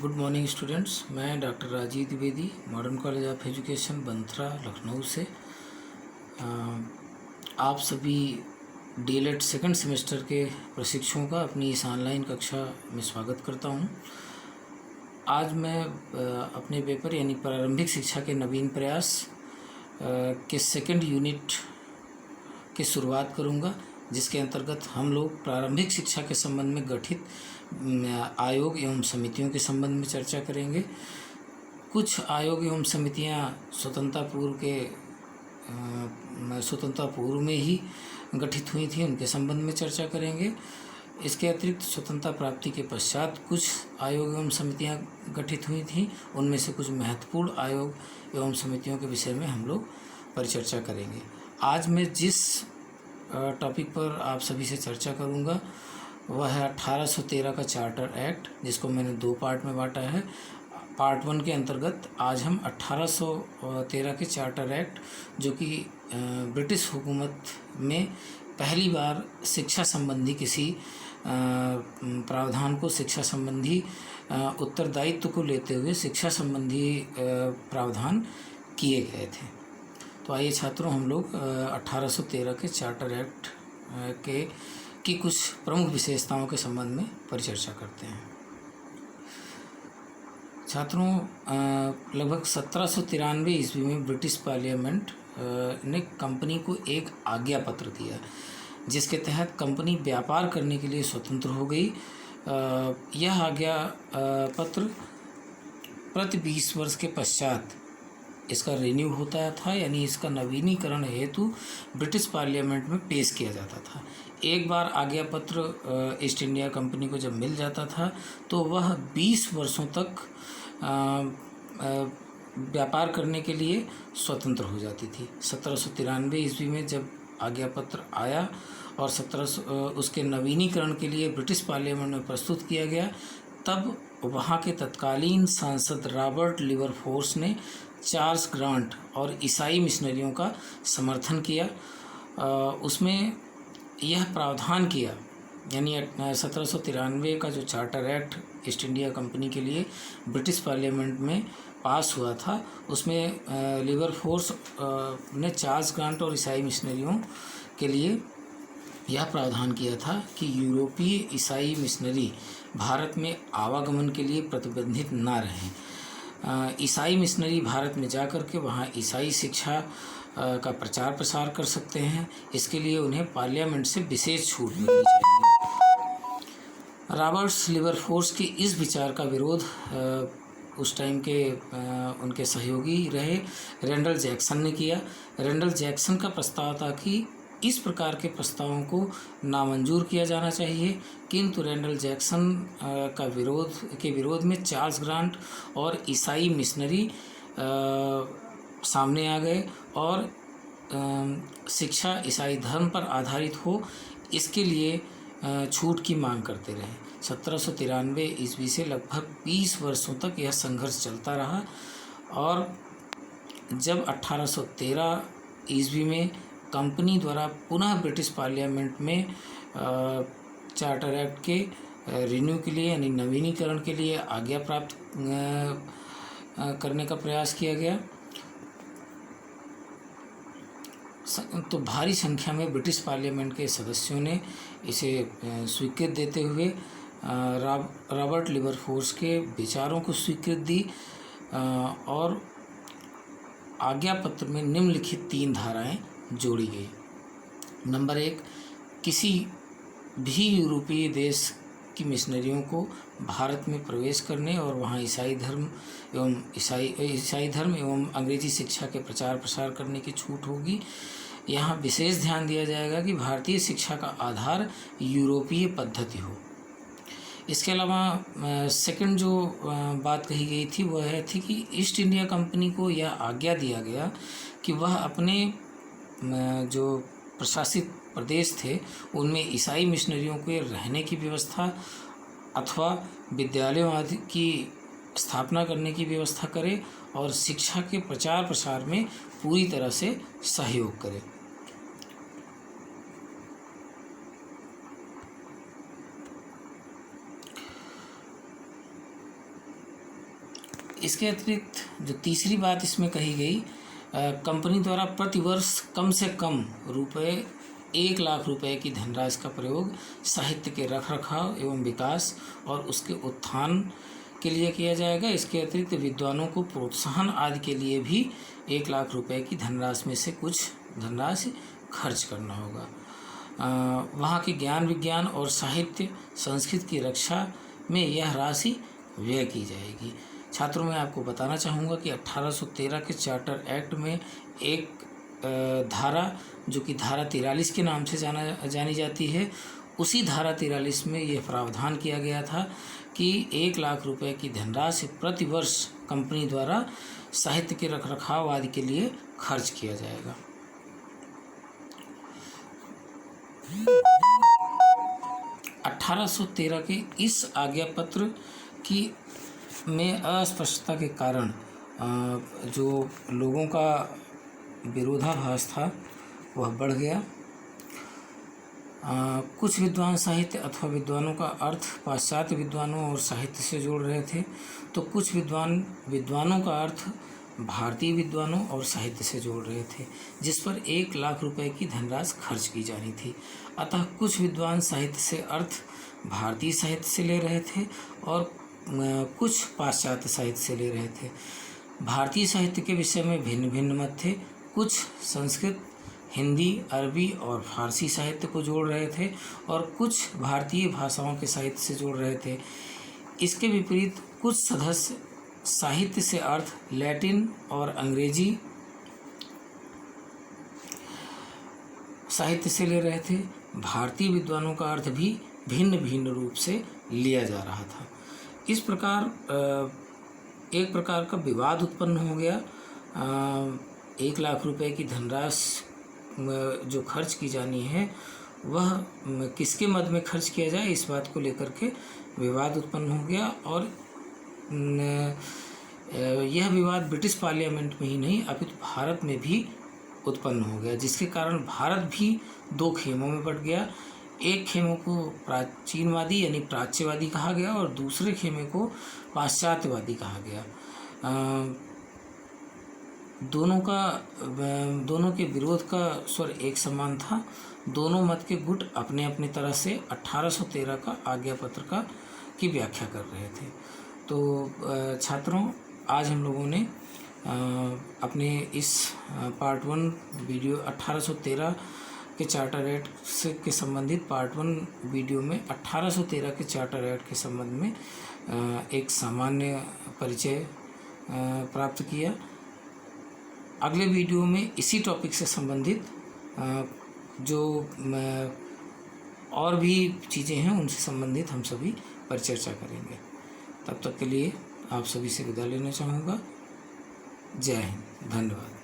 Good morning students. मैं doctor Rajeev Dwivedi modern college of education Banthra Lucknow से आप सभी डीएलएड सेकंड सेमेस्टर के प्रशिक्षुओं का अपनी इस ऑनलाइन कक्षा में स्वागत करता हूं। आज मैं अपने पेपर यानी प्रारंभिक शिक्षा के नवीन प्रयास के सेकंड यूनिट की शुरुआत करूंगा, जिसके अंतर्गत हम लोग प्रारंभिक शिक्षा के संबंध में गठित आयोग एवं समितियों के संबंध में चर्चा करेंगे। कुछ आयोग एवं समितियां स्वतंत्रता पूर्व में ही गठित हुई थी, उनके संबंध में चर्चा करेंगे। इसके अतिरिक्त स्वतंत्रता प्राप्ति के पश्चात कुछ आयोग एवं समितियां गठित हुई थीं, उनमें से कुछ महत्वपूर्ण आयोग एवं समितियों के विषय में हम लोग परिचर्चा करेंगे। आज मैं जिस टॉपिक पर आप सभी से चर्चा करूंगा वह है 1813 का चार्टर एक्ट, जिसको मैंने दो पार्ट में बांटा है। पार्ट 1 के अंतर्गत आज हम 1813 के चार्टर एक्ट, जो कि ब्रिटिश हुकूमत में पहली बार शिक्षा संबंधी किसी प्रावधान को, शिक्षा संबंधी उत्तरदायित्व को लेते हुए शिक्षा संबंधी प्रावधान किए गए थे। तो आइए छात्रों, हम लोग 1813 के चार्टर एक्ट की कुछ प्रमुख विशेषताओं के संबंध में परिचर्चा करते हैं। छात्रों, लगभग 1793 ईस्वी में ब्रिटिश पार्लियामेंट ने कंपनी को एक आज्ञा पत्र दिया, जिसके तहत कंपनी व्यापार करने के लिए स्वतंत्र हो गई। यह आज्ञा पत्र प्रति 20 वर्ष के पश्चात इसका रिन्यू होता था, यानी इसका नवीनीकरण हेतु ब्रिटिश पार्लियामेंट में पेश किया जाता था। एक बार आज्ञा पत्र ईस्ट इंडिया कंपनी को जब मिल जाता था तो वह 20 वर्षों तक व्यापार करने के लिए स्वतंत्र हो जाती थी। 1793 ईस्वी में जब आज्ञा पत्र आया और उसके नवीनीकरण के लिए ब्रिटिश पार्लियामेंट में प्रस्तुत किया गया, तब वहाँ के तत्कालीन सांसद रॉबर्ट लिवरफोर्स ने चार्ल्स ग्रांट और ईसाई मिशनरियों का समर्थन किया। उसमें यह प्रावधान किया, यानी 1793 का जो charter act east India company के लिए ब्रिटिश पार्लियामेंट में पास हुआ था, उसमें लिवरफोर्स ने चार्ल्स ग्रांट और ईसाई मिशनरियों के लिए यह प्रावधान किया था कि यूरोपीय ईसाई मिशनरी भारत में आवागमन के लिए प्रतिबंधित न रहें। ईसाई मिशनरी भारत में जाकर के वहाँ ईसाई शिक्षा का प्रचार प्रसार कर सकते हैं। इसके लिए उन्हें पार्लियामेंट से विशेष छूट मिलनी चाहिए। रॉबर्ट लिवरफोर्स के इस विचार का विरोध उस टाइम के उनके सहयोगी रहे रेंडल जैक्सन ने किया। रेंडल जैक्सन का प्रस्ताव था कि इस प्रकार के प्रस्तावों को नामंजूर किया जाना चाहिए, किंतु रेंडल जैक्सन के विरोध में चार्ल्स ग्रांट और ईसाई मिशनरी सामने आ गए और शिक्षा ईसाई धर्म पर आधारित हो, इसके लिए छूट की मांग करते रहे। 1793 ईस्वी से लगभग 20 वर्षों तक यह संघर्ष चलता रहा और जब 1813 ईस्वी में कंपनी द्वारा पुनः ब्रिटिश पार्लियामेंट में चार्टर एक्ट के रिन्यू के लिए, यानी नवीनीकरण के लिए आज्ञा प्राप्त करने का प्रयास किया गया, तो भारी संख्या में ब्रिटिश पार्लियामेंट के सदस्यों ने इसे स्वीकृति देते हुए रॉबर्ट लिवरफोर्स के विचारों को स्वीकृति दी और आज्ञा पत्र में निम्नलिखित 3 धाराएं जोड़ी गई। नंबर 1, किसी भी यूरोपीय देश की मिशनरियों को भारत में प्रवेश करने और वहाँ ईसाई धर्म एवं अंग्रेजी शिक्षा के प्रचार प्रसार करने की छूट होगी। यहाँ विशेष ध्यान दिया जाएगा कि भारतीय शिक्षा का आधार यूरोपीय पद्धति हो। इसके अलावा सेकंड जो बात कही गई थी वह थी कि ईस्ट इंडिया कंपनी को यह आज्ञा दिया गया कि वह अपने जो प्रशासित प्रदेश थे उनमें ईसाई मिशनरियों के रहने की व्यवस्था अथवा विद्यालयों आदि की स्थापना करने की व्यवस्था करे और शिक्षा के प्रचार प्रसार में पूरी तरह से सहयोग करे। इसके अतिरिक्त जो तीसरी बात इसमें कही गई, कंपनी द्वारा प्रतिवर्ष कम से कम रुपये 1 लाख रुपए की धनराशि का प्रयोग साहित्य के रखरखाव एवं विकास और उसके उत्थान के लिए किया जाएगा। इसके अतिरिक्त विद्वानों को प्रोत्साहन आदि के लिए भी 1 लाख रुपए की धनराशि में से कुछ धनराशि खर्च करना होगा। वहाँ के ज्ञान विज्ञान और साहित्य संस्कृत की रक्षा में यह राशि व्यय की जाएगी। छात्रों, मैं आपको बताना चाहूँगा कि 1813 के चार्टर एक्ट में एक धारा, जो कि धारा 43 के नाम से जानी जाती है, उसी धारा 43 में यह प्रावधान किया गया था कि 1 लाख रुपए की धनराशि प्रतिवर्ष कंपनी द्वारा साहित्य के रखरखाव आदि के लिए खर्च किया जाएगा। 1813 के इस आज्ञा पत्र की में अस्पष्टता के कारण जो लोगों का विरोधाभास था वह बढ़ गया। कुछ विद्वान साहित्य अथवा विद्वानों का अर्थ पाश्चात्य विद्वानों और साहित्य से जोड़ रहे थे, तो कुछ विद्वानों का अर्थ भारतीय विद्वानों और साहित्य से जोड़ रहे थे, जिस पर 1 लाख रुपए की धनराशि खर्च की जानी थी। अतः कुछ विद्वान साहित्य से अर्थ भारतीय साहित्य से ले रहे थे और कुछ पाश्चात्य साहित्य से ले रहे थे। भारतीय साहित्य के विषय में भिन्न भिन्न मत थे। कुछ संस्कृत, हिंदी, अरबी और फारसी साहित्य को जोड़ रहे थे और कुछ भारतीय भाषाओं के साहित्य से जोड़ रहे थे। इसके विपरीत कुछ सदस्य साहित्य से अर्थ लैटिन और अंग्रेजी साहित्य से ले रहे थे। भारतीय विद्वानों का अर्थ भी भिन्न भिन्न रूप से लिया जा रहा था। इस प्रकार एक प्रकार का विवाद उत्पन्न हो गया। 1 लाख रुपए की धनराशि जो खर्च की जानी है वह किसके मद में खर्च किया जाए, इस बात को लेकर के विवाद उत्पन्न हो गया। और यह विवाद ब्रिटिश पार्लियामेंट में ही नहीं अपितु भारत में भी उत्पन्न हो गया, जिसके कारण भारत भी 2 खेमों में बंट गया। एक खेमे को प्राचीनवादी यानी प्राच्यवादी कहा गया और दूसरे खेमे को पाश्चात्यवादी कहा गया। दोनों के विरोध का स्वर एक समान था। दोनों मत के गुट अपने अपने तरह से 1813 का आज्ञा पत्र की व्याख्या कर रहे थे। तो छात्रों, आज हम लोगों ने अपने इस पार्ट 1 वीडियो 1813 के चार्टर एक्ट से के संबंधित पार्ट 1 वीडियो में 1813 के चार्टर एक्ट के संबंध में एक सामान्य परिचय प्राप्त किया। अगले वीडियो में इसी टॉपिक से संबंधित जो और भी चीज़ें हैं उनसे संबंधित हम सभी पर चर्चा करेंगे। तब तक के लिए आप सभी से विदा लेना चाहूँगा। जय हिंद, धन्यवाद।